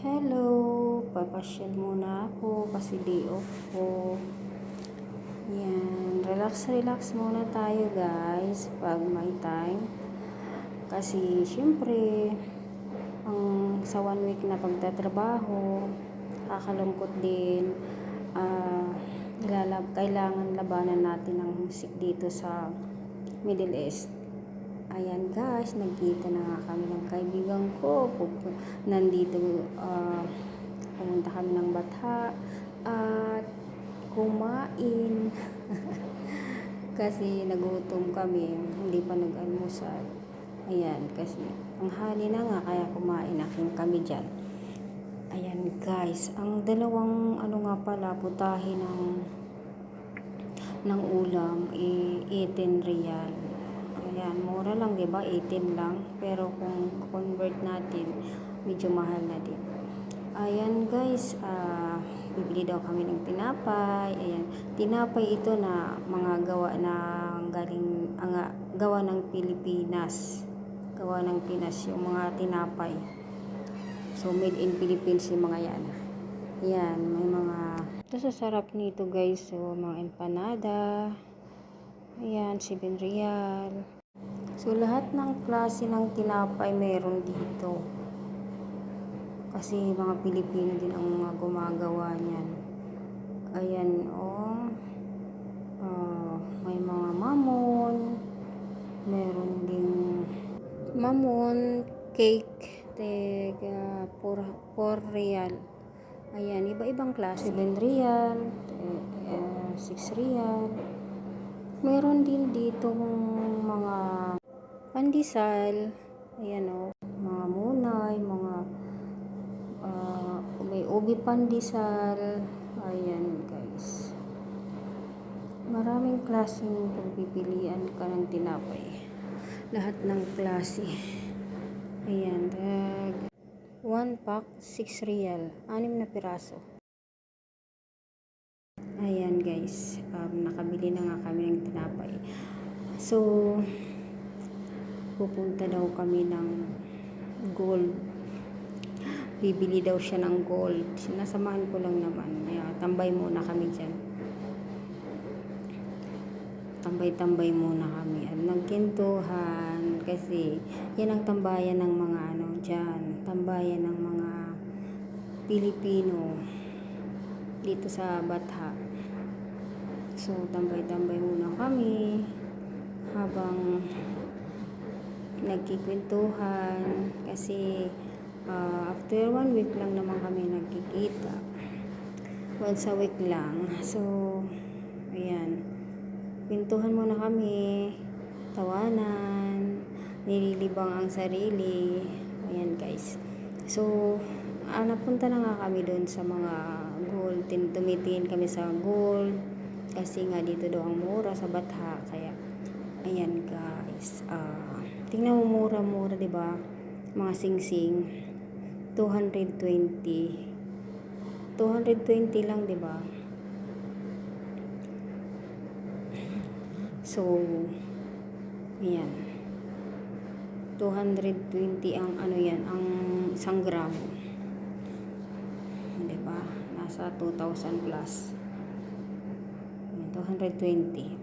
Hello, papasyal muna ako kasi day off ko. Yan, relax muna tayo guys pag may time. Kasi syempre, sa 1 week na pagtatrabaho, kakalungkot din. Kailangan labanan natin ang music dito sa Middle East. Ayan guys, nagkita na nga kami ng kaibigan ko. Nandito, pumunta kami ng Batha at kumain. Kasi nagutom kami, hindi pa nag-almusal. Ayan, kasi ang hali na nga, kaya kumain na kami dyan. Ayan guys, ang dalawang putahe ng ulam, 18 riyal. Ayan, mura lang, 'di ba? 18 lang. Pero kung convert natin, medyo mahal na din. Ayan, guys, bibili daw kami ng tinapay. Ayan, tinapay ito na mga gawa ng Pilipinas. Gawa ng Pinas yung mga tinapay. So, made in Philippines yung mga yan. Ayan, may mga ito sa sarap nito, guys. So, mga empanada. Ayan, 7 riyal. So, lahat ng klase ng tinapay meron dito. Kasi mga Pilipino din ang mga gumagawa niyan. Ayan, may mga mamon. Meron ding mamon, cake, 4 riyal. Ayan, iba-ibang klase. 7 riyal, 6 riyal. Meron din dito mga pandesal, ayan mga munay, may ubi pandesal, ayan guys. Maraming klaseng pagpipilian ka ng tinapay. Lahat ng klase. Ayan, 1 pack, 6 riyal, 6 na piraso. Ayan guys, nakabili na nga kami ng tinapay. So, pupunta daw kami ng gold. Bibili daw siya ng gold. Sinasamahan ko lang naman. Tambay muna kami dyan. Tambay muna kami. At nagkintuhan. Kasi, yan ang tambayan ng mga dyan. Tambayan ng mga Pilipino. Dito sa Batha. So, tambay muna kami. Habang nagkikwentuhan kasi after 1 week lang naman kami nagkikita, once a week lang. So ayan, kwentuhan muna kami, tawanan, nililibang ang sarili. Ayan guys, so napunta na nga kami doon sa mga gold. Tumitingin kami sa gold kasi nga dito daw ang mura sa Batha. Kaya ayan guys, tingnan mo, mura, diba? Mga singsing, 220 lang, diba? So, ayan, 220 ang ang 1 gram, diba? Nasa 2,000 plus, 220.